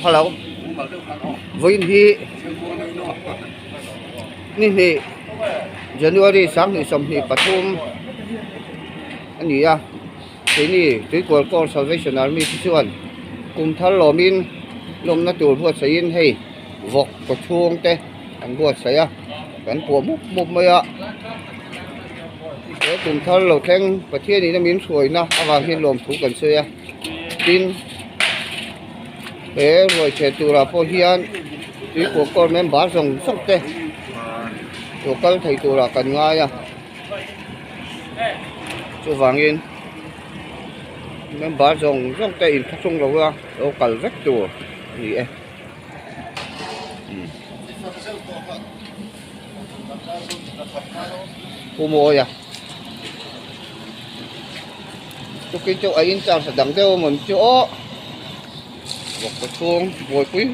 ฮัลโหลวันที่นี่January 3นี่สมนี่ปทุมอันนี้ที่นี่ที่กอลกอล Salvation Army ที่ส่วนกลุ่มทัลลอมินลมนัตูบวชใส่ยินให้วกกระช่วงเตะอันบวชใส่กันผัวมุกไม่เดี๋ยวกลุ่มทัลเราแข่งประเทศนี้น้ำมินสวยนะเอาวางที่ลมถูกกันเสียดินรวยเชตุราโพเฮียนที่กอลเมมบาร์ส่งเตะตัวกันไทยตัวละกันง่ายตัววางยินเมมบาร์ส่งเตะอินทักส่งเราเรากันรักตัวนี่ผู้โมยทุกคนจะอินจาร์สดังเดียวมันจะบอกกระทรวงบอยปุ้ย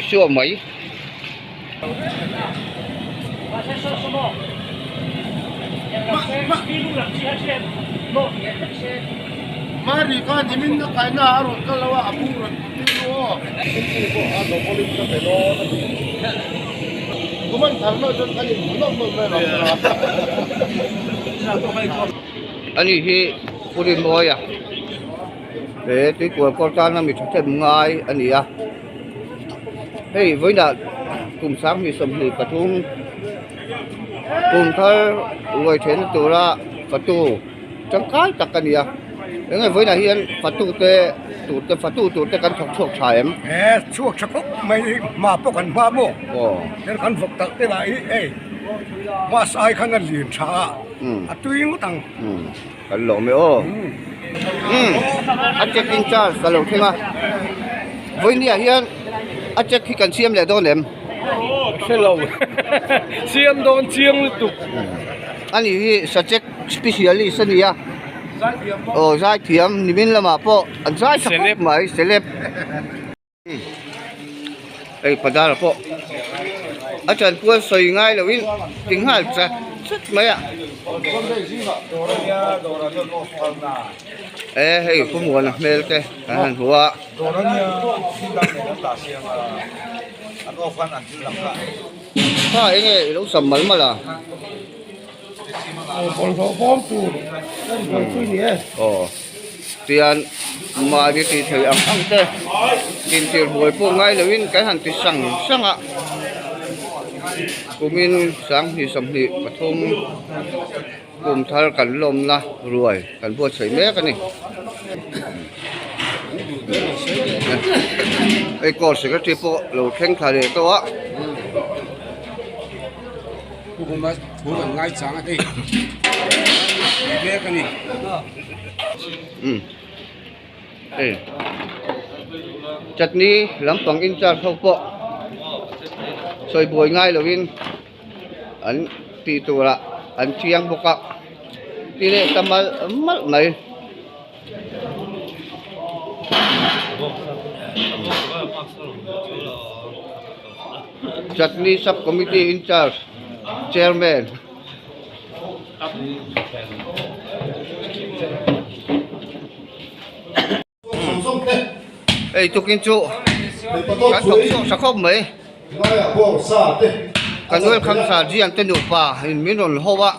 ชัวไหมMari kan jimin na kaina aron kalawa aburan tilo. Ko ano polis na pelo. Kuman tharno jon kali no mera. Ani hi purin moya. Ti của con ta nó mình thật ngay anh ấy hey với là cùng sáng thì sầm thì cả chúng cùng thơ người thế nó tụ ra phật tu chẳng cái tất cả này những với là hiện phật tu tê tụ tê căn thuộc trải em chuộc chắc mấy mà bốcกันมาโมnên kan phục tắc thế là ấy mà sai kan là liền cha tuy ngũ tăng kan lộ mày ô anh check in charge kan lộ thế mà với này hiện anh check khi cần xem lại đâu ném Hello. Siam don chiang tục. Anh ấy sẽ check specialist anh ấy giải thiểm nimin lama po anh giải celeb mai celeb ấy padara po anh chân puan soi ngay là win tiếng hát ra rất mấy hey cũng muốn là mail cái anh hùa anh ấy lúc sầm mấn mà là tiền mà đi thì thầy ăn thế tiền tiền buổi phụ ngay là win cái hàng thì sang ạ cùng in sáng thì sầm thì mà thông cùng thal cảnh lom na rồi cảnh buổi sấy mé cái nàyไอ้ก่อนสิก็ที่พวกเราแข่งขันเลยตัวผมมาพูดกันง่ายจังอ่ะดิเรียกกันนี่จัดนี้ลำปังอินจาร์เขาพวกสวยบวยง่ายเลยวินอันตีตัวละอันเชียงบุกะทีนี้ทำมามัดไหนChutney Subcommittee in charge, Chairman. Hey, tukin chu. Kan thok so sakhom mai. Kan wel kham sa ji an tenu pa in minol howa.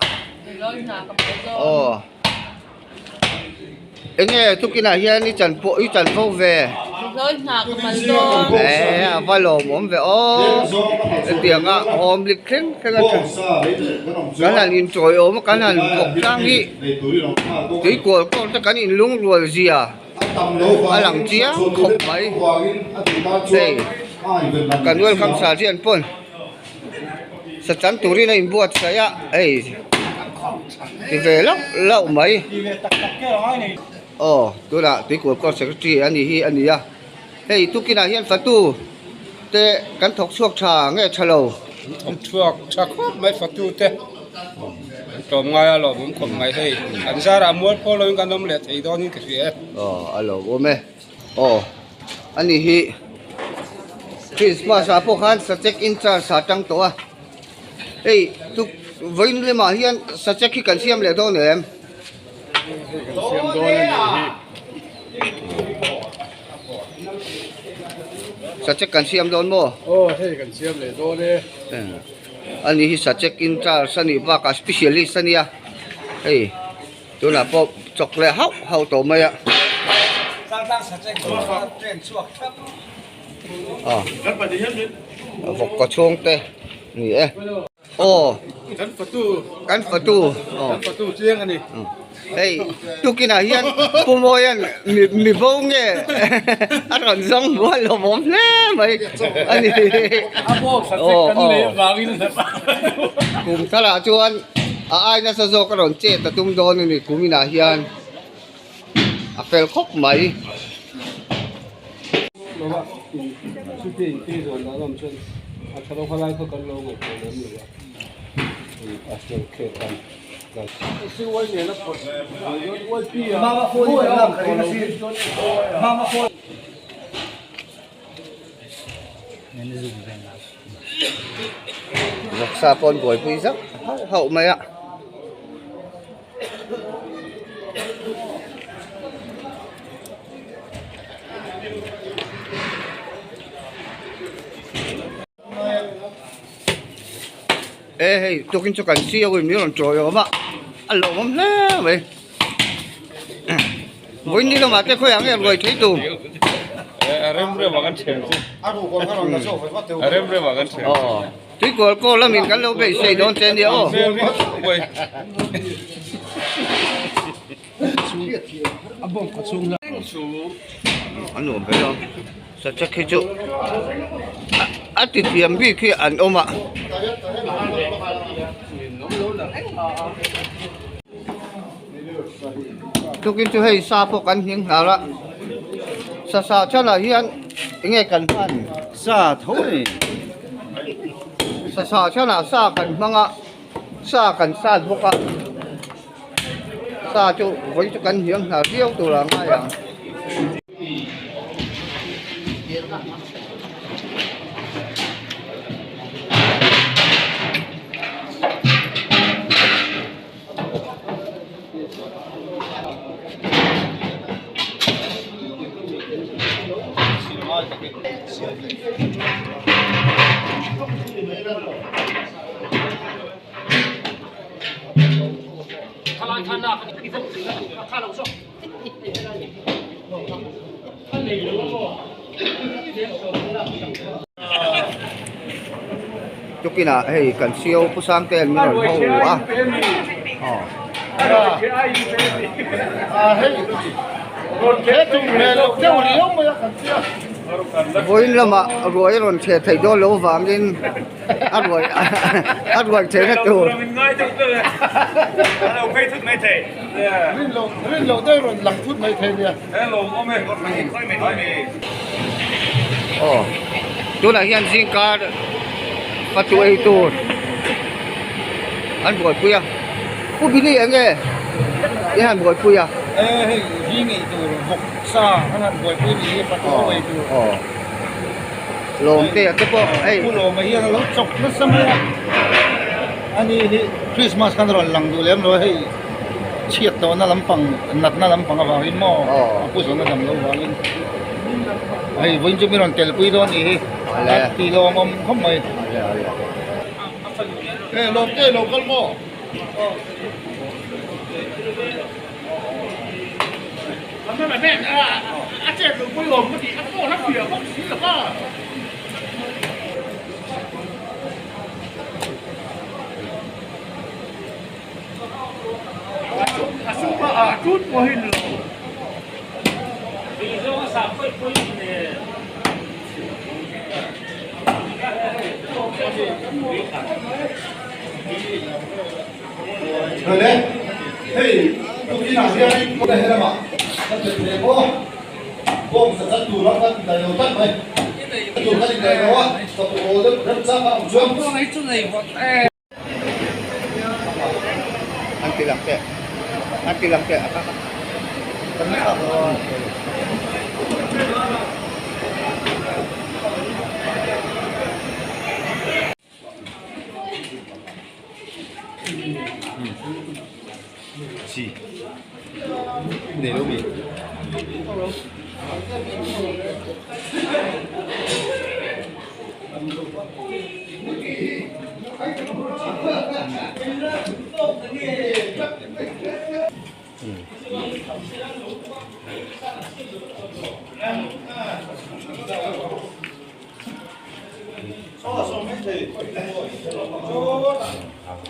Enge tukina hian ni chan po I chan pho ve. Vai lò mồm về tiếng hôm lịch khen cái là nhìn trội ốm cái là học sang đi cái của con tất cả nhìn lung rồi gì làm chia không mấy đây cả nuôi khăm xả riêng pun sạch chắn túi này buộc cái ấy thì về lậu mấy tôi là tí của con secretary anh ấy hey tu kina hian fatu te kan thok suak tha nge thalo thuốc chắc mấy phát tu thế tôm ngay là muốn không ngay đây anh ra làm muối po lên cái nấm lẹt thì đó những cái gì alo ome anh hi Christmas apo khan sa check in cha sa tang to hey tu voin le ma hian sa check ki kan siam le do ne em siam do ne สัจจกันเสียมโดนบ่ โอ้ให้กันเสียมเลยโดนเลย อันนี้สัจจกินจ้าสนิบว่ากับสเปเชียลิสต์เนี่ยเฮ้ยตัวน่ะพอจกเลยเฮาโตมาอ่ะตั้งสัจจะตัวเปลี่ยนช่วงครับอ๋อหกกระชงเตะนี่โอ้กันประตู อ๋อ กันประตูเจียงอันนี้ เฮ้ยทุกินอาหารปูโมยันมีบ้งเงี้ยอร่อยจังว่าเราหอมแน่ไหมอันนี้อาโบสัจจะกันเลยวาวินนะกลุ่มตลาดชวนไอ้น่าจะโซกระโดดเจ็ดแต่ตุ้มโดนนี่กลุ่มอาหารเฟลคบไหมเราว่าชุดที่ส่วนเราเช่นถ้าเราพลายก็กันเราก็คงไม่มีว่าอาจจะเกิดกันซื้อไว้เนี่ยนะคนไว้ปีอะมาพูดแล้วมาพูดรักษาปนป่วยปุยซักเฮาไหมอ่ะเอ้ยตัวกินจุกันเสียวมีคนโจยออกมาอันหลงมันแน่เว้ยวันนี้เรามาแต่ค่อยอย่างเงี้ยรวยที่ตุ้มArembre makan cemsi. Aduh, kalau kan nggak sofa, pasti. Arembre makan cemsi. oh tuy cô là mình cắn lâu bị xây đón trên đi ô Woi. Abang kosong lah. anh ổn phải không sao chắc khi chỗ thì tiệm bi khi ăn ôm ạ tôi kinh tôi hay xa phục ăn hiếng nào đó sa cho là hiên nghe cần ăn Sa thôi. sa cho là sa cần mang ạ sa cần sa phục ạ sa cho với cho cần hiếng là riêu từ là ngay à chúc kia là hey cần siêu có sang tiền mới rồi hầu à với là mà rồi rồi sẽ thấy đó lâu vàng nên ăn rồi thế hết rồi Rin lâu đây rồi lằng phút mấy thế nhỉ? chỗ này hiện sinh ca phát tuổi tu ăn buổi khuya cũng bị đi anh nghe đi ăn buổi khuya Ini itu bok sa, kan buat ini pakai itu. lồm tê cái bộ ấy Pulau Maya kalau cok lu sama. Ani Christmas kan orang lang dulu em loh, ciat tahu na lampang, nat na lampang apa ini mo, aku sana dalam lo walin. Vinh chúng mình tel pui đó ni, ti lo mom không mày. Lo con mo. Mẹ anh chết rồi, cuối cùng cái gì anh có lắm việc không xí được á. Chút qua hình rồi. Vì do sao phải quên nè. Rồi đấy. Hey, công ty nào kia có đây hay là mà? Các chuyện này có sản xuất tủ nó các đầy đầu tắt mày. Tủ các đầy đầu á, tập bộ rất chắc vào chuông. Con ấy chỗ này bọn ăn kỳ lắm kệ Sì. Để đâu bị?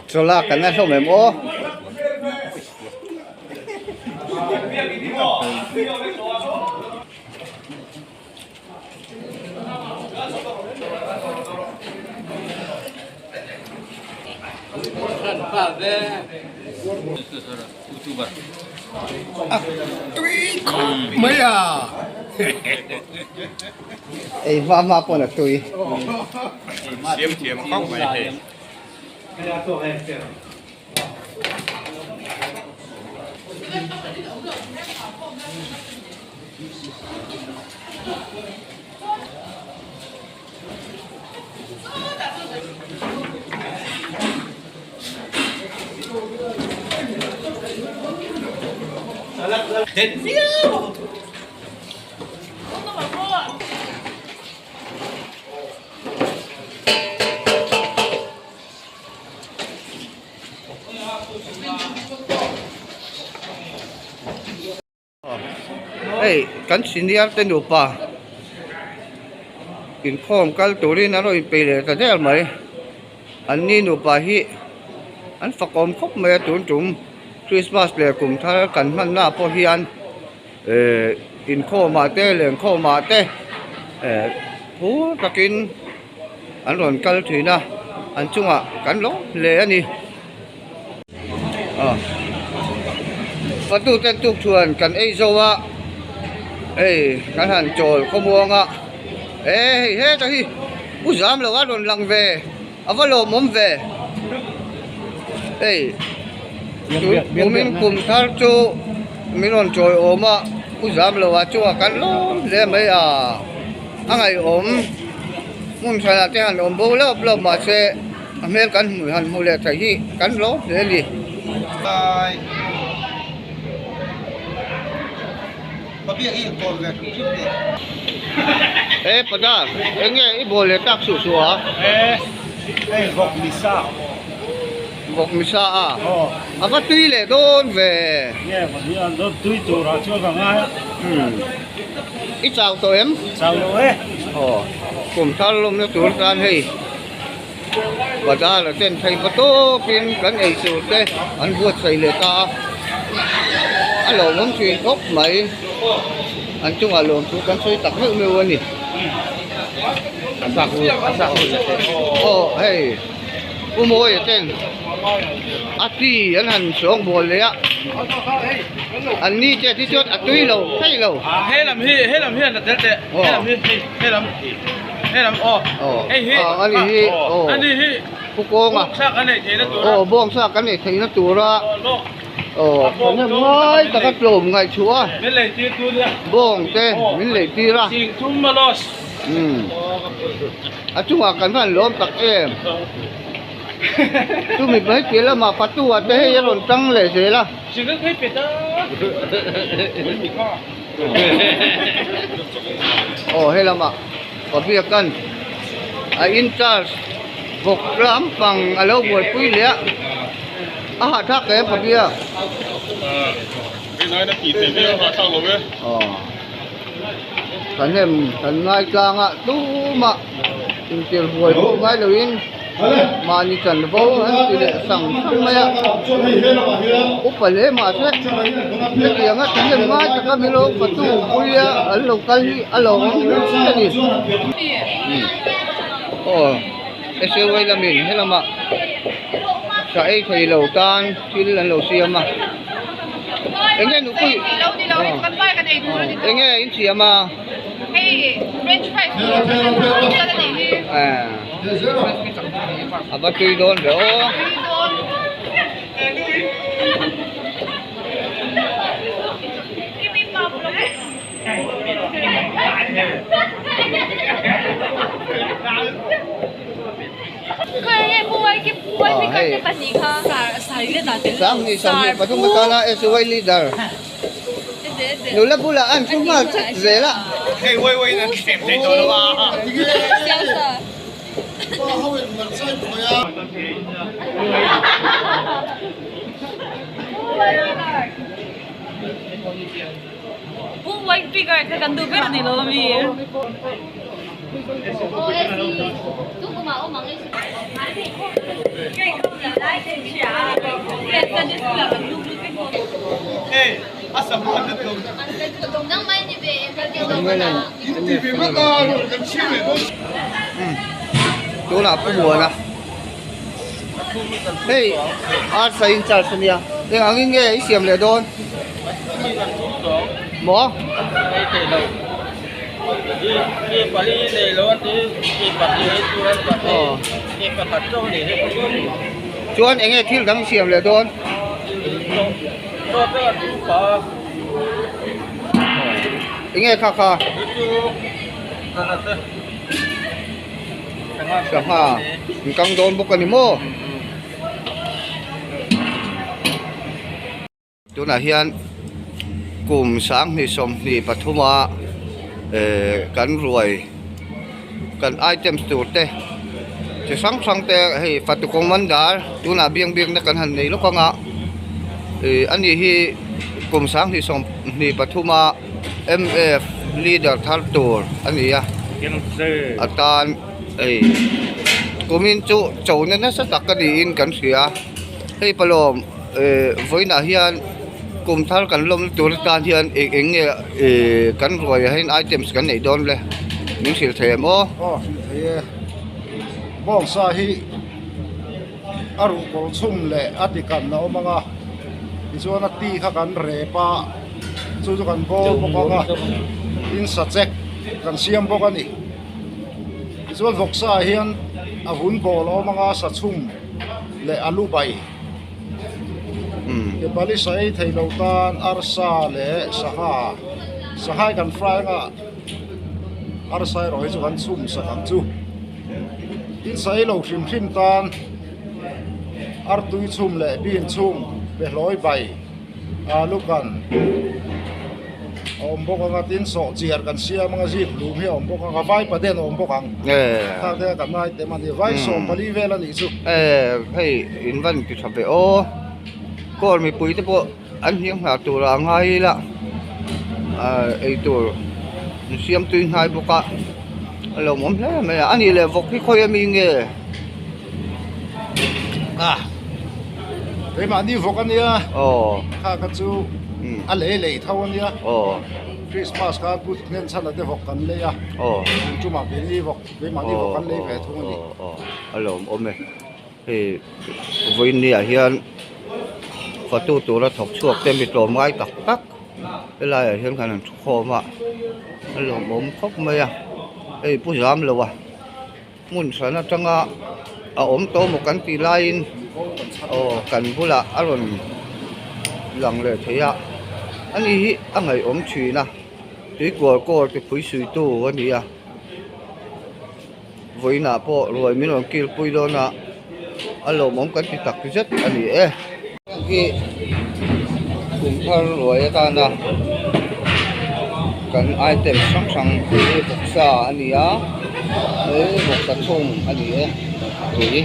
Sola kan na so memo. Maya. Ai mama po na tui. không phải Ei, kan senior te no pa. In khom kal turin aro in pele ta del mai. An ni no pa hi. An fakom khop me tun tum Christmas le kum tha kan man na po hian. In kho ma te leng kho ma te. Pu takin an ron kal thina. An chunga kan lo le ani. Patu ten tuk chuan kan ei zowa. Kan han chol ko muanga. He ta hi. U zam lo ga ron lang ve. Avalo mom ve. Min kum thar chu min ron choi oma. U zam lo wa chu kan lo le mai a. Angai om. Mun sana te han om bo lo ma se. Amel kan mu han mu le ta hi kan lo le li. Bye. Papi lagi call kan. Pada, ini boleh tak susu ah? Bok Lisa. Bok misa ah. Oh. Apa tu ile don ve? Yeah, but you are not doing to Raja Ganga. Ichau to em? Sao lo Oh, kum thal lom na tur kan hei. Pada la ten thai pato pin kan ei su te an buat sai le ta. Alo mong thuyền gốc mai. Anh chung alom tu kan soi tak me wani. Asak. Oh, hey. Umoy ten. Ati an han song bol le ya. An ni che ti chot atui lo, sai lo. Hey làm là thế thế. Hey làm oh. Hey hi. Anh đi hi. Ku ko nga. Sa cái này thì nó tụi Oh, bong sa kan ni thei na tu ra. Nên ngay ta cắt lồm ngay chúa. Bên này thì tụi đi. Bong te, min le ti ra. Chính chúng mà lost. Chung kan fan lom tak em. Tu mi bai ke la ma patu at he ya ron tang le se la. Chỉ có cái biệt đó. He la ma. Pa bi kan. In charge. Bok ram pang alo boi pui le. Thak ke pa bi. Cái nói nó chỉ tiền đi mà sao rồi? Kan hem kan ngai tlang a tu ma. In tir huai bo ngai lo in. Mà ni chan vo han ti le sang ma ya. Upale ma se. Ke yang at ni ma ta ka mi lo patu puya al lokal hi alo ni. Ese wai la min he la ma. Sa ai thei lo tan til lan lo siam ma. Engge nu kui. Engge in siam ma. Hey, French fries. Apa tu don do? Sang ni patung makala SY leader. Nula bulaan cuma zela. Hey, wait, nó kẹp thấy tôi đâu à? White bigger, kagando pero di lo mi. 如果嘛，我忙的是。Nang may ni be, kerja chỗ nào cũng buồn à hey art sai charge niya yung ang nghe ấy xiêm lệ đôn mo chuan anh nghe thiếu đắng xiêm lệ đôn anh nghe kha kha Sama, engkang doon bukan mo. Ito na hiyan kung sang ni som ni Pathuma kan ruồi kan items tu te. Chỉ sang te hay fatukong mandar tu na biang na kan han nei lo ka nga. Ani hi kung sang ni som ni Pathuma MF leader thar tur ani ya. Atan kumin chu chau na na sa takadiin kan sia hei palom voi na hian kum thar kan lom tur tan hian eng kan roi hein items kan nei don le min sil them o thei bong sa hi aru kol chum le atikan na omanga ichuan ti kha kan re pa chu kan bo boka in sa check kan siam bokani ichuan voksa hian a hun bol omanga sa chum le alu bai ke bali sai thei lo tan arsa le saha kan fry nga arsa ro hi chu kan chum sa kan chu in sai lo hrim tan ar tui chum le bin chum be loi bai alu kan om boka nga tin so chiar kan sia mga zip lum hi om boka nga vai pa den om bokang ta de kan nai te man vai so pali vela ni chu hei in van ki thabe o kor mi pui te po an hiang ha tu ra ngai la ei tur siam tu ngai boka lo mom le me ani le vok ki khoi mi nge te ma ni vokania kha ka chu a le thawania Christmas ka put nen chala te vok kan le ya chu ma be ni vok be ma ni vok kan le ve thung ni alom ome he voin ni a hian fatu tu ra thok chuak te mi tlom ngai tak tak ela ya hian kan khoma alom om khop me ya ei pu jam lo wa mun sana tanga a om to mo kan ti lain kan bula aron lang le thaya ani hi angai om thina tui kor te pui sui tu ani ya voina po roi min on kil pui do na alo mom kan ti tak zet ani ki kum thar roi ta na kan item sang boksa ani ya boksa chung ani tui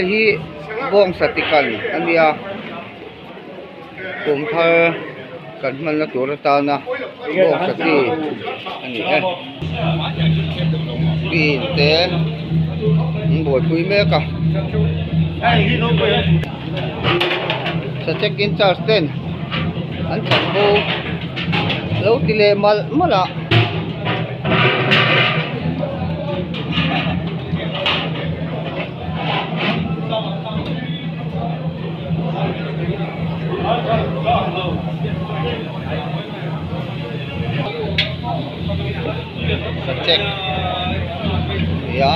hi bong satikan ani ya kum thar kan man na tur ta na bong sati ani bin te boi pui me ka sa check in charge ten an chambo lo tile mala cek ya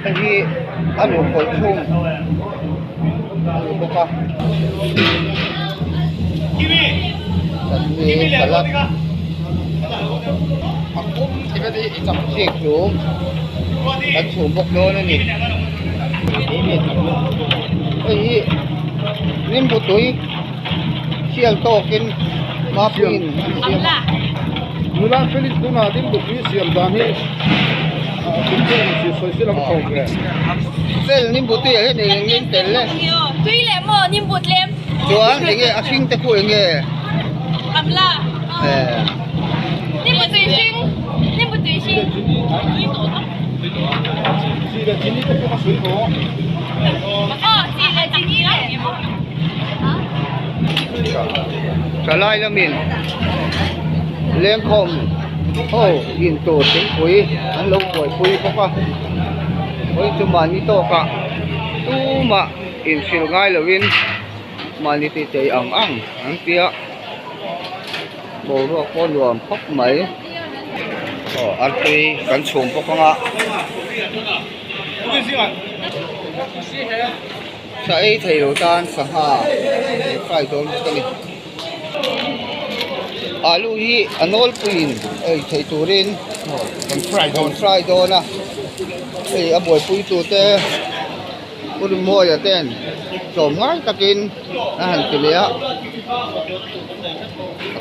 ini anu konsum buka ini salat aku tiba di icap cek tu dan sumbuk doang ni ini nimbutui sial token mapin Nulang Felix Duna din bukri siam dami kunjung si sosial kongres sel nimbuti he ne ngin telle tui le mo nim but lem chuan enge asing te ku enge amla 你不追星，你不追星，追多少？是的，今天这个水果。哦，几个几个？啊？ sa lai na min leng khom oh in to ting pui an lo pui pui ko ka oi chu mani to ka tu ma in sil ngai lovin mani ti chei ang ang tia bo ro ko luam phok mai an pui kan chum po ka nga sa ei thei lo tan sa ha fai don ka ni alu hi anol puin ei thei turin Con fry fry don na ei aboi pui tu te kun mo ya ten som ngai takin a han ti le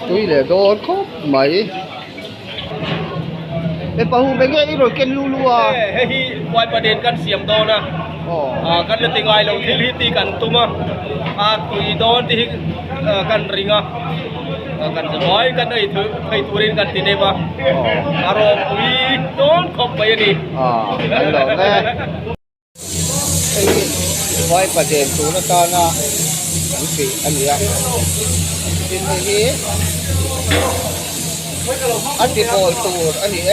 tui le don khop mai e pa hu be ge i ro ken lu lu a ให้วันประเด็นกันเสียมโตนะ oh กันเลยติงไงเราที่ตีกันตุ้มตุยโดนที่กันริงกันสบายกันไอ้ถือไอ้ทุเรียนกันตีเนบอารมณ์ตุยโดนขบไปนี่ anh lo nghe quayประเด็นตัวนั้นตอนน่ะอันนี้อันนี้เป็นนี้อันที่โกยตัวอันนี้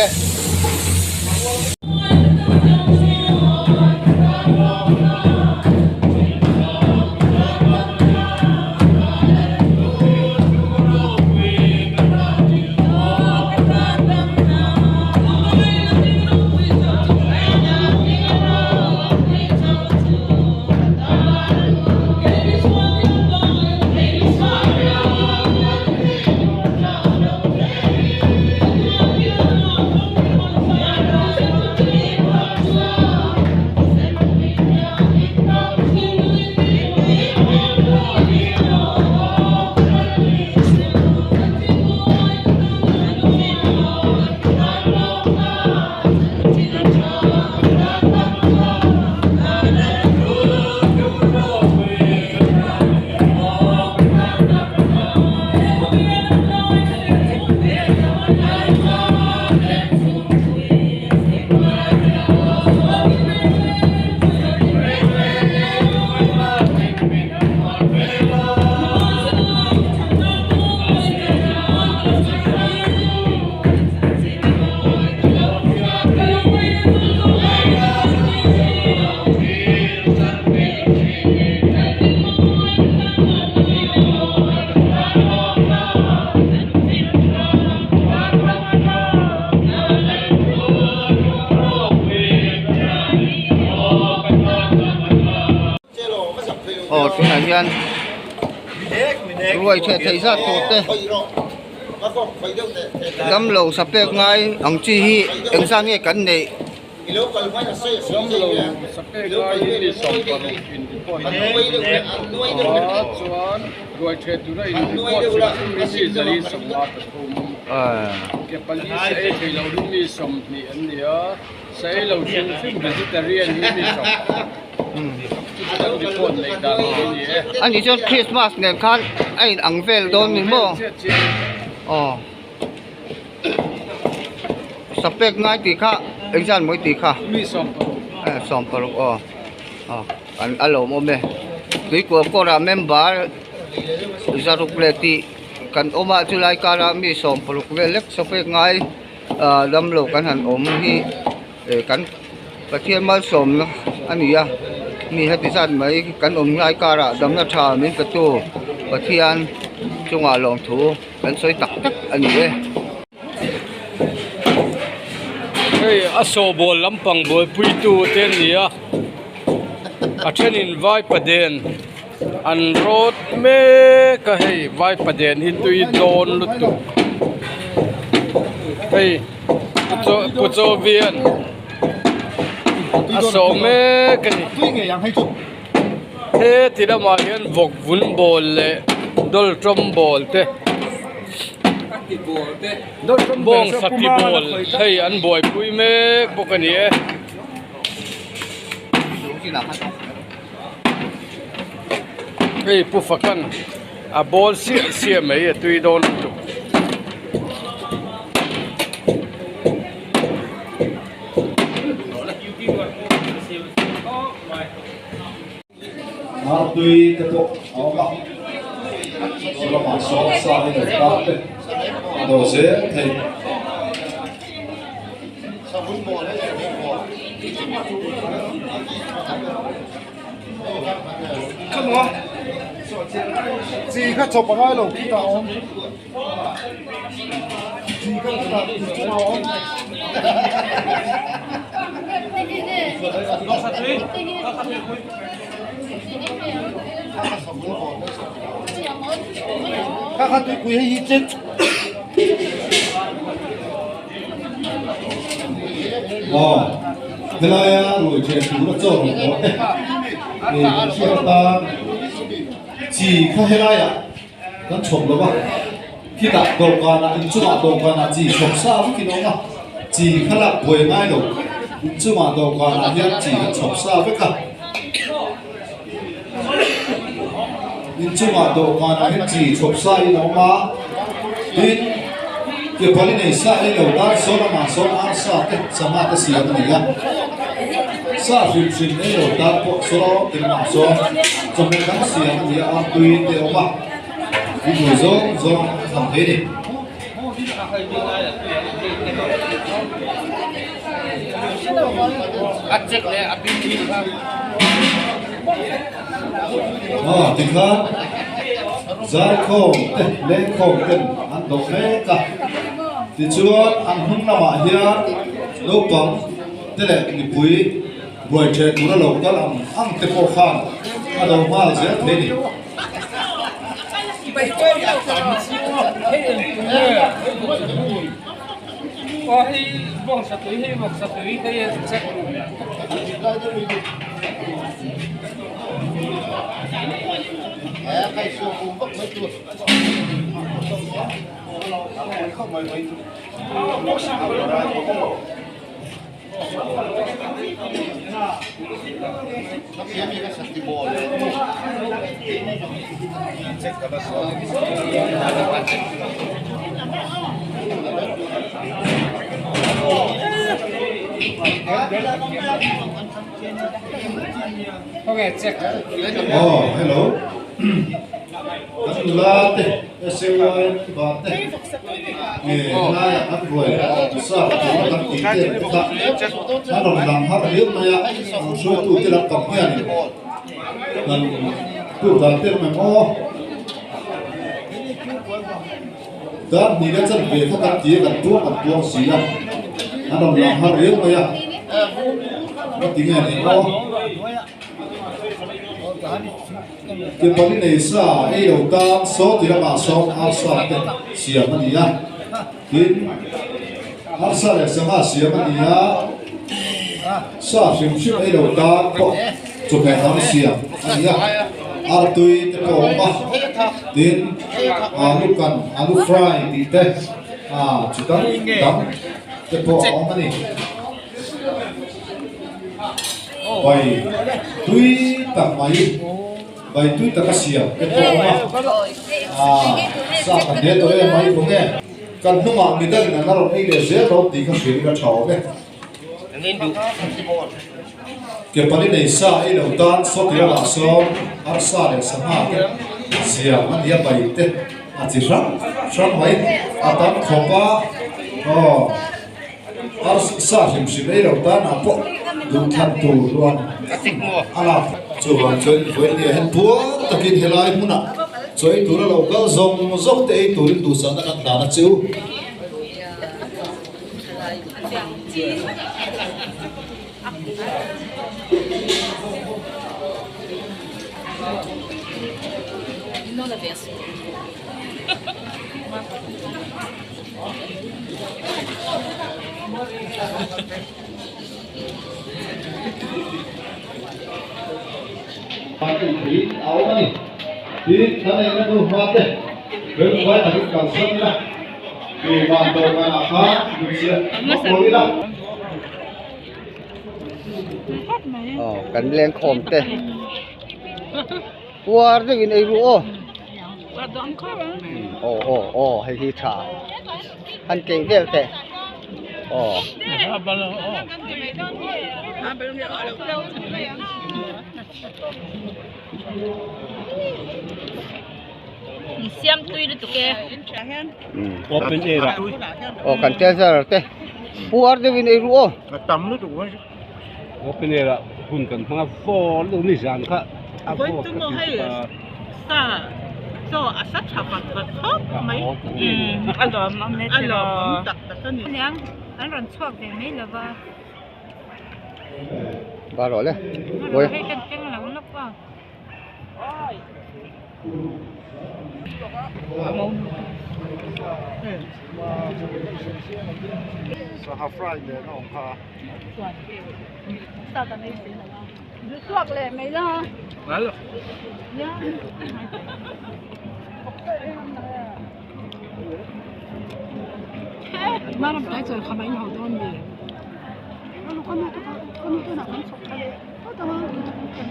ตัวไหนยันรวยเฉยๆซะตัวเต้ดำเหลาสเปกไงอังจีฮีเอ็งสร้างเงี้ยกันเนี่ย สเปกว่ายินดีสองคนอินที่พ่อเห็นส่วนรวยเทตุระอินที่พ่อสิ่งที่จะรีสมบัติภูมิเก็บปัญญาเสียเราดูมีสมนี่อันเดียวเสียเราจึงซึ่งเป็นที่จะเรียนนี่มีสมอันนี้จนคริสต์มาสเนี่ยคันไอ้อังเฟลโดนมีบ่อ๋อสเปกง่ายตีค่ะเอ็งจันไม่ตีค่ะมีสองสองปลุกอ๋ออันอารมณ์โอเมดีกว่าก็ราเมมบาร์จะรุกเลตีกันอมาจุไลการามีสองปลุกเล็กสเปกง่ายดำโลกันหันอมที่กันประเทศมาสมอันนี้อ่ะมีให้ติดสันไหมกันอมไลการาดำนาชามินประตูประเทศจงอาลองถูกันสวยตักอันนี้เฮ้ยอโศบอลลำปังบอลปุยตูเทนนี่อาเช่นอินไว้ประเด็นอันรถเมก็ให้ไว้ประเด็นฮิตุยโดนลุตุเฮ้ยปุโจเวียนอโศเมกันเฮ้ที่เรามาเห็นวกวุ้นบอลเลยดอลทรัมบอลเต้บองสักที่บอลให้อันบอยปุยเมกพวกนี้เฮ้ยผู้ฟักกันบอลเสียไหมตุยโดนตุ tuy cái bộ áo gạo rồi là mà số xa đi được ta đấy đồ dễ thì Come on. Gì khác chụp bằng ai đâu khi tao gì khác chụp bằng khác khác tôi quý hay chết thế này rồi chuyện chú đã cho rồi để cho ta chỉ không hay lại à nó chồng đó mà khi ta đầu quan là in chung đầu quan là chỉ chồng sao với cái đó mà chỉ khá là quầy ngay đâu in chung đầu quan là hiện chỉ chồng sao với cả in chung đầu quan là hiện chỉ chồng sao với nó mà thì cái phần này sao ấy đâu đó số là mà số ăn sao cái sao mà cái gì đó này à sao phim phim ấy đâu đó bộ số cái mà số trong cái cái gì đó này ăn tùy theo mà cái người do làm thế đi thì khác giải khổ lên khổ tên ăn đồ mê cả thì chưa ăn hung là mà hiền đâu bằng thế này thì quý buổi chơi cũng là lâu đó làm ăn tiền khổ khăn ăn đồ mà dễ thế đi có hay bong sạt túi hay bọc sạt túi cái chắc cái số cũng bất mấy tuổi không mấy mấy nó kiaมีcáiสติบอลเลยเช็คกันแล้วokay check hello là thế SOI và thế nghề này ăn rồi sao chúng ta đăng ký tiền ta nó đồng làm hát liếc mà số tụ cái lập tập kia này lần tụ đoàn tiền mà ô đó đi cái chân về các đăng ký cần tua xí lắm nó đồng làm hát liếc mà nó tiếng này ô cái phần này sa ai đầu ta số thì là mà số áo sa tên xìa mà đi à cái áo sa là sao mà xìa mà đi à sa xìm xìm ai đầu ta có chụp hình nó xìa anh à tùy cái cổ mà đến lúc cần lúc fry thì thế chỉ tắm cái cổ mà đi vậy tùy tặng máy vậy tùy tặng cái gì cái cổ mà sao cần nhớ tôi em máy cũng nghe cần lúc mà người ta là nó rồi để dễ rồi thì cái chuyện nó chó đấy cái phần này sa ấy đầu tiên số tiền là số áp sa để sang hạ cái gì mà đi vậy thế chỉ rằng vậy tạm không ba áp sa hình ấy đầu tiên là bộ đúng thành tù luôn là chủ hoàn chơi với người hẹn búa tất nhiên hiện lại muốn à chơi tù là lâu cao dòng tệ tù đến tù sáng đã đá là chịu No la ves. thì áo này thì cái này nó đủ hoa đấy với quay là cái cảm xúc này thì hoàn toàn là khác mình sẽ có cái đóกันแรงโคมเตะตัวจะกินไอ้รู้โอ้ให้ที่ขาอันเก่งเดียวเตะโอ้你先对了，对个。 Open era. O kan te sa te. Puar de vin ei ruo. Tam nó tụi nó Open era. Hun kan mga fall lu ni jan ka. Với chúng nó hay sa cho à sát chả bạc bạc khóc mấy ăn lò đặt đặt cái này娘，俺让错的没了吧？ Ba rồi le. 俺 Ôi. 让跟跟老了吧？ sao half fry này nó không pha sao tao没学了吧？你错了没了？ Lalo. 妈媽仔就係咪好多嘢？我老公都嗱咁熟嘅，我就話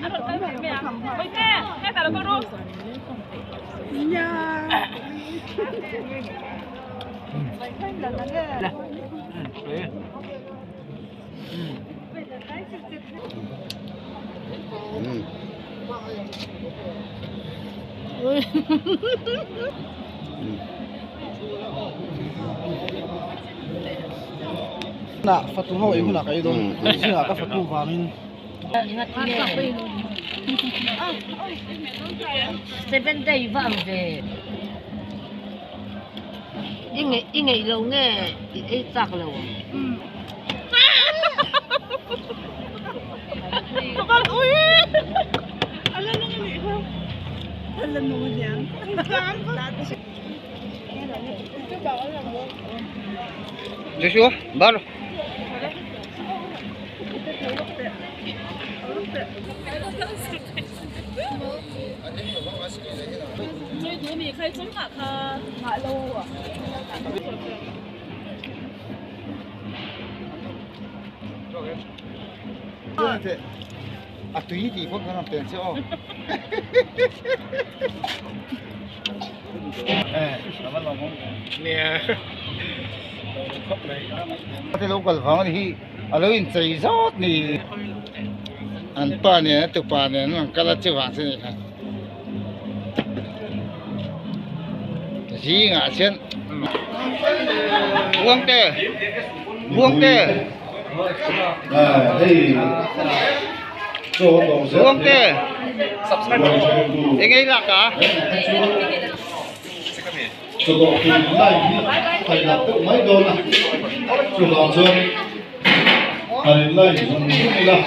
俺让看咩啊？喂，这打了个肉。呀， Ừ. nè phát tu hậu em là cái đó chứ là các phát tu vàng in Seven day vàng về in ngày lâu nghe ít chắc lâu các bạn ui, anh lên nó nghỉ không? Anh lên nó nhàng, Joshua, ba rồi. à tùy thì không có làm tiền chứ làm ăn lòng nè cái lúc còn phẳng thì ở lâu in chạy rót thì ăn pa nè tụ pa nè nó cái là chưa vàng thế này gì ngã chân Buông tê. Buông tê. Đây cho đồng dân Buông tê. Anh ấy lạc cả. cho độ thì này phải là tự mấy đô này cho đồng dân phải lấy dùng này là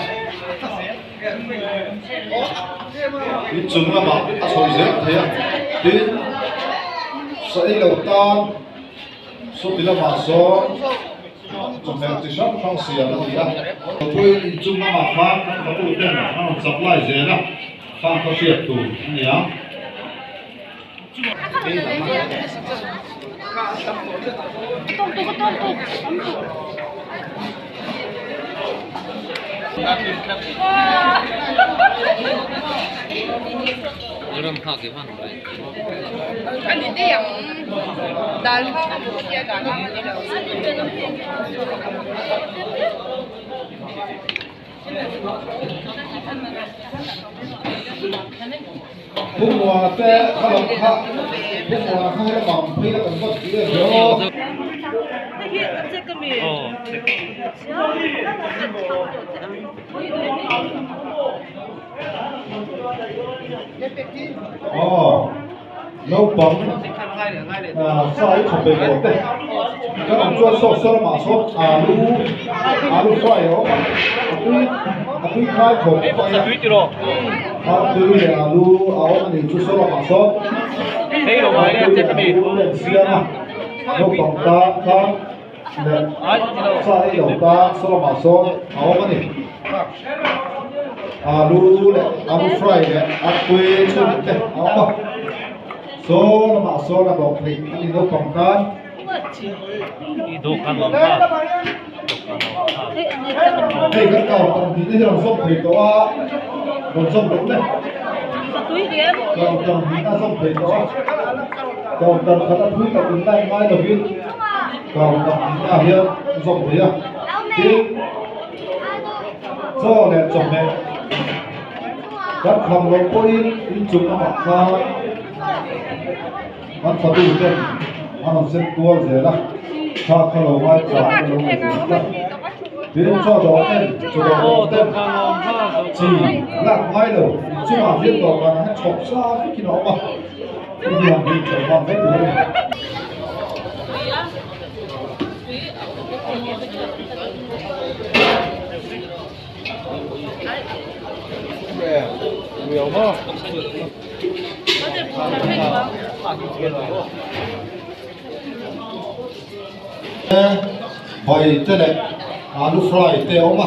ít chúng là bảo soi dễ thế à thì sẽ đầu tan số tiền là bảo số trong này thì sắp không xỉa đâu thì à tôi chúng nó mà phan nó tụi tên là nó sắp lại dễ lắm phan có xỉa tụ nhá anh đi yang đàn không có kia đàn không phun mùa té khá lắm khá phun mùa khá là bằng phi là cần có gì để hiểu nấu bóng sai không bị bột đấy các bạn cho sốt mà sốt alu fry đó tuy khai khổ tuy alu áo này cho sốt mà sốt đây là cái này cái gì cũng xiên à nấu bóng ta sai đầu ta sốt mà sốt áo này alu fry này áo quê cho đấy áo số là bảo số là bảo thịt đi đâu còn con đây cái cầu còn thì cái đồng sông thịt đó đồng sông đúng đấy cầu đồng thì ta sông thịt đó cầu đồngเขาต้องพูดกับคุณได้ไหมตัวพี่cầu đồng thì ta hiểu sông thịt à thì số này chồng này các khăm lông có in chụp nó mặc ra bắt phật tu tên anh làm xem tua dễ lắm cha khăm lông ai trả lông dễ lắm đến cho đó tên cho đó tên chỉ lạc mai đâu chứ mà viên đó là hay chọc xa cái kia nó mà cái gì làm gì chọc bằng cái đấy nhiều quá vậy thế này alu fry teo mà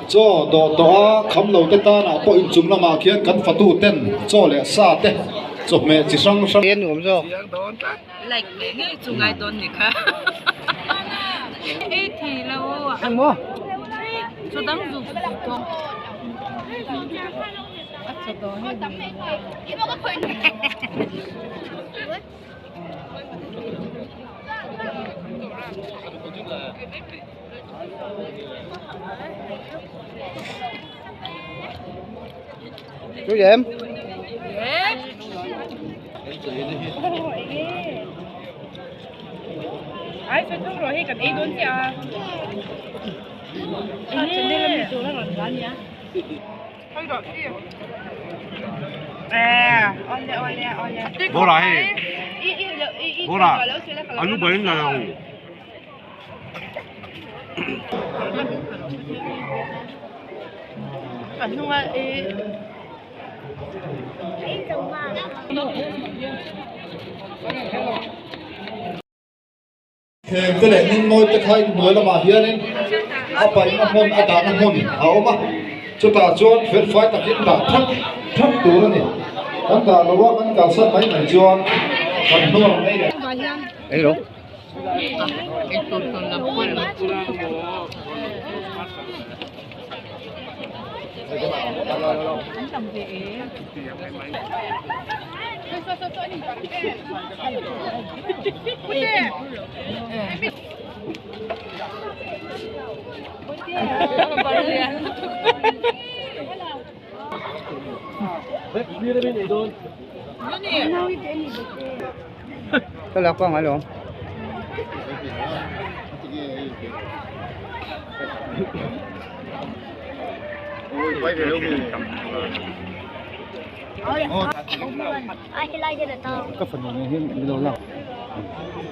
cho đó khăm lâu tên ta nào có in chung là mà khiến cắn phật tu tên cho lẽ xa tên cho mẹ chỉ sang sang Yên ngủ rồi. Like cái chung ai đón nhỉ cả. Ê thì lâu à. Ăn mua. Cho đang dùng không. Chú gì em? Ai sẽ không rồi hay cần ý đốn chị à? Trên đây là mình tụi nó làm gì nhá? Thôi rồi đi. À, on Vô lại. Vô lại. Anh lúc bấy là Anh không ai khen cái này nên ngồi tới thay người là mà hiền nên apa ini hon ada hon áo mà cho ta chọn phết phái ta kiến ta thấp đủ rồi nè chúng ta nóว่ากันการsát mấy này chọn còn nó là mấy này Đấy rồi. Cái tụt còn làm quen lắm. Anh làm gì? Cái lạc quang hả luôn? quay về đâu mình ai cái like cho tao các phần này hiện đâu nào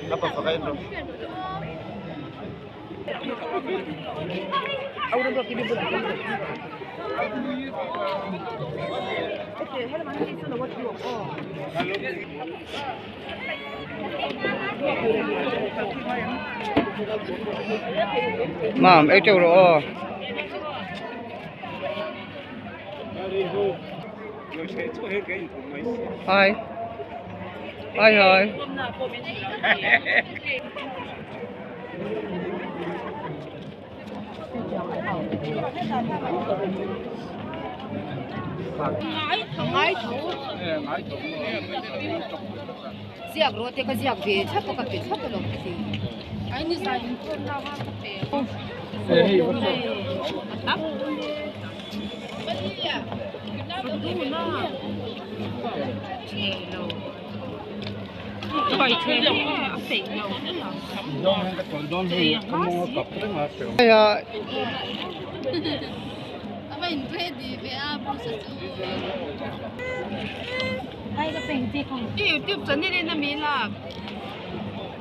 các phần phải đâu Mam, ấy châu rồi. Hi. Hi hi. giặc rồi thì có giặc về chắc có cái chắc cái gì Anh đi xài con nào ha? Phải chơi đâu có phải đâu. Hey, Mình ready về ai cái bình gì không YouTube channel này mình là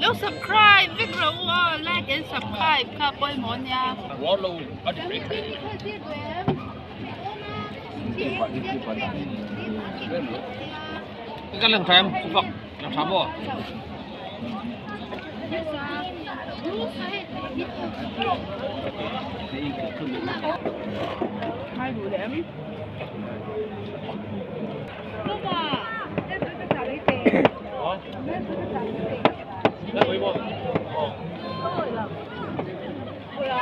lúc subscribe biết rồi like and subscribe cả bôi món nha. cái làm thêm Phật làm sao bỏ Hai đủ điểm.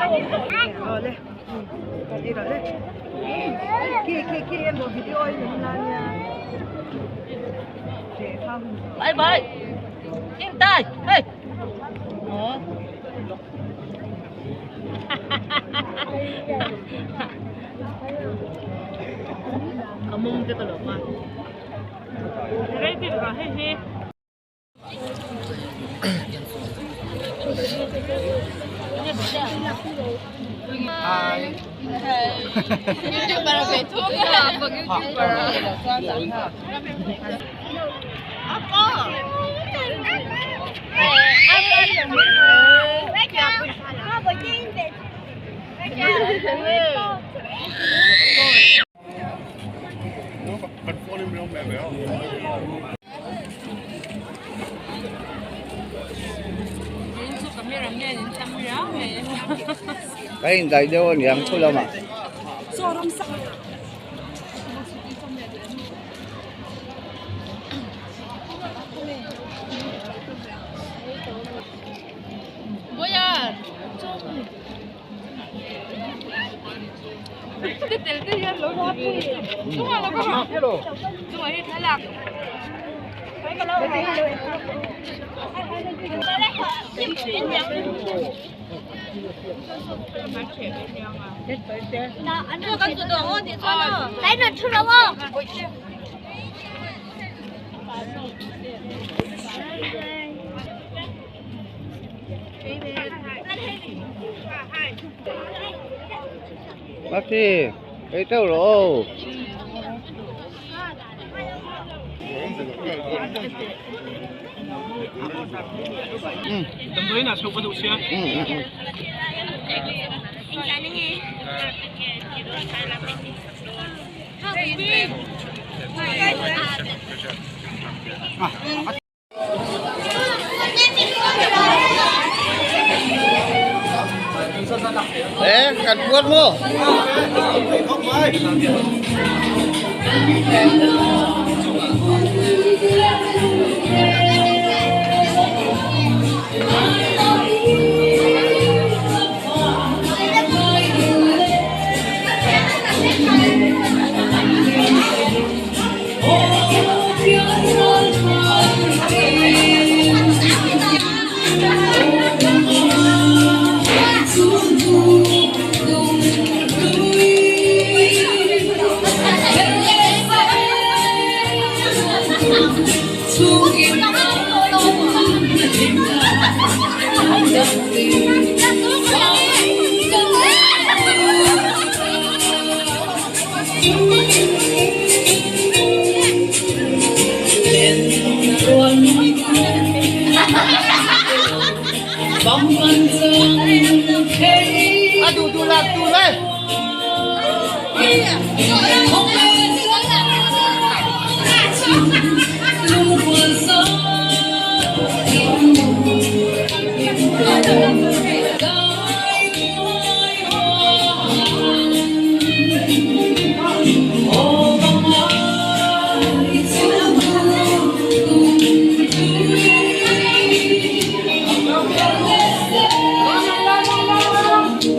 Oleh. Tadi oleh. Ki em một video những là nha. Để không. Bye bye. Im tay. Hey. Đó. Kamu mungkin kalau mah. Ready rồi he he. Hi. YouTuber về thuốc à, một YouTuber. Apa? Cái hình đại đâu nhàng thôi đâu mà. 뭐야? Lấy nó吃了吗？ Bác sĩ, cái trâu rồi. Tầm tới là sâu có độ xe. Đấy, cắt cuốt mua. Đủ làm đủ lên.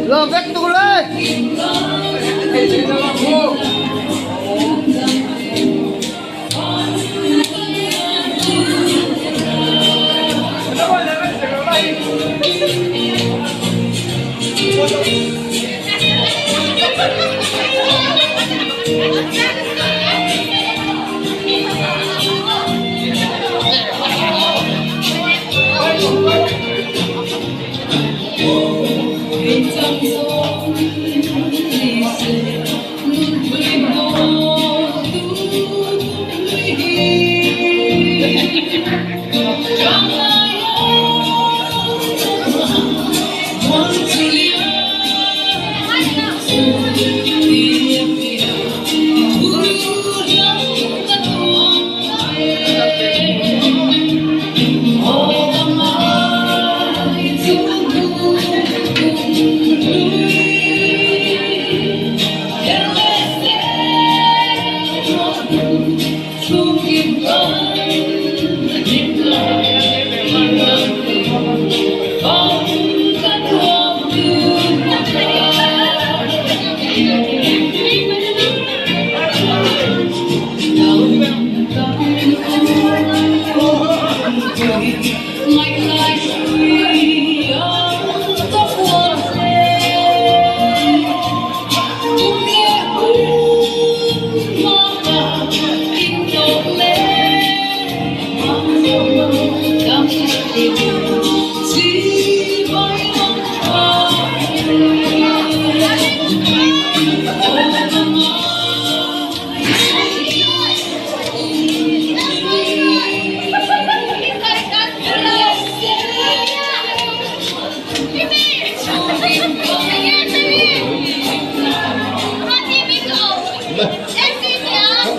Lom vét đủ lên.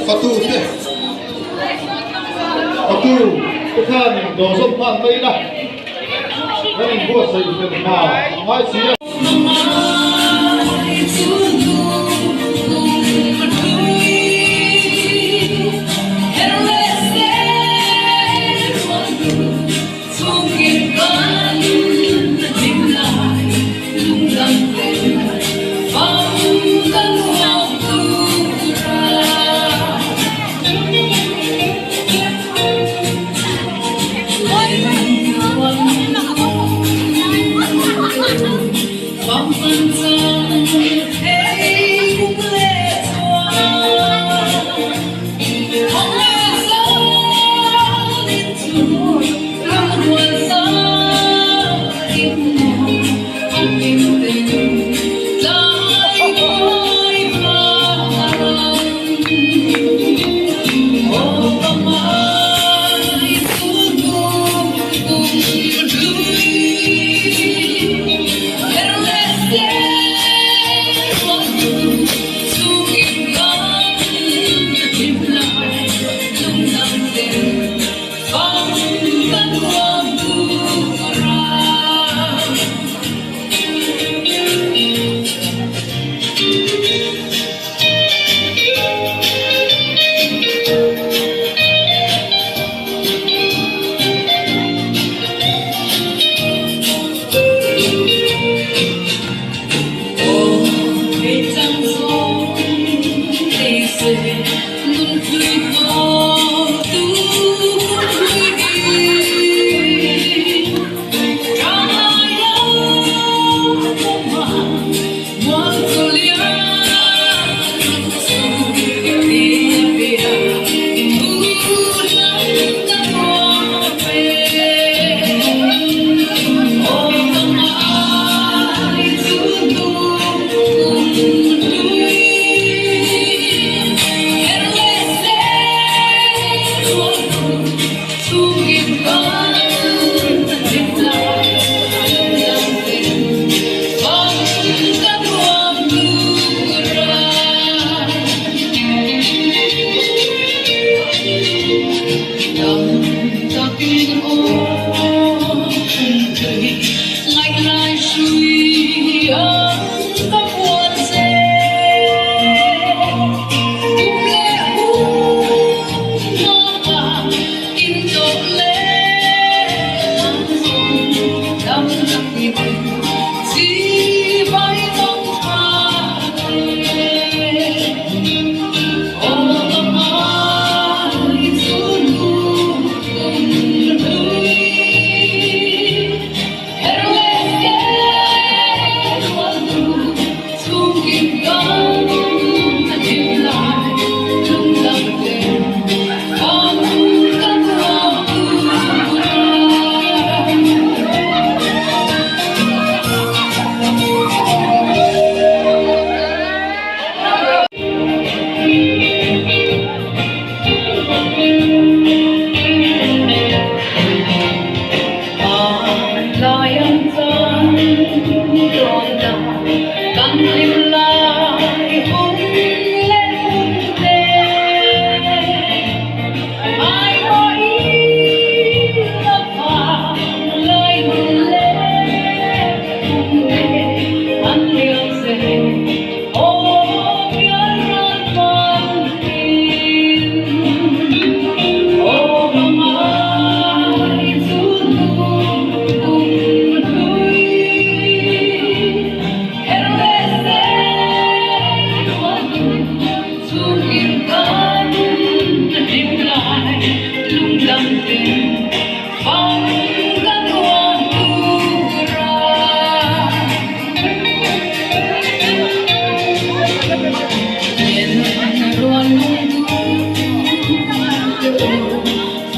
Patu te. Patu cái thằng này đồ sông phan đây đó. Cái này mua xây dựng mà mai xí.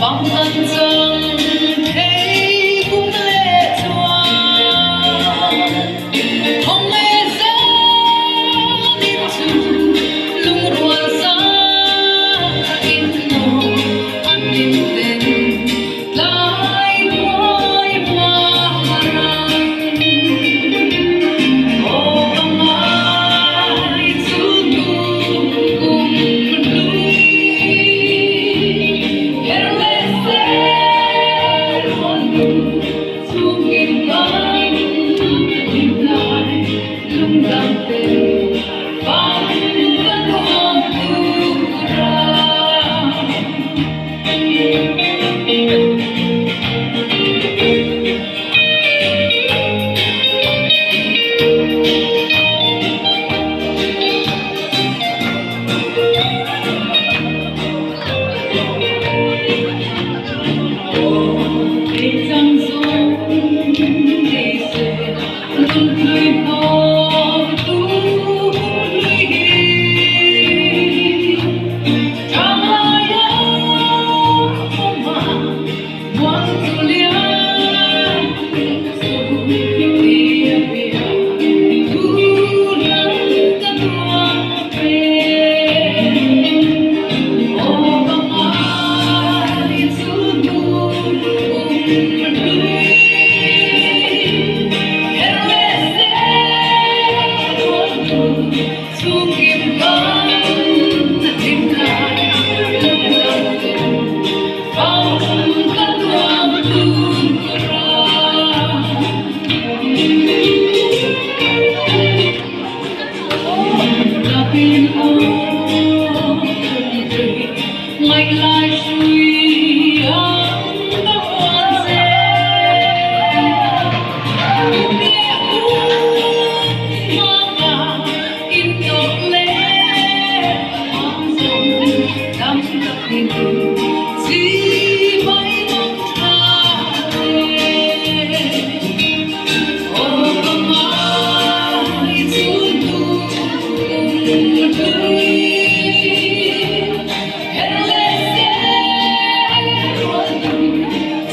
Phong ân dâng thế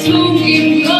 to give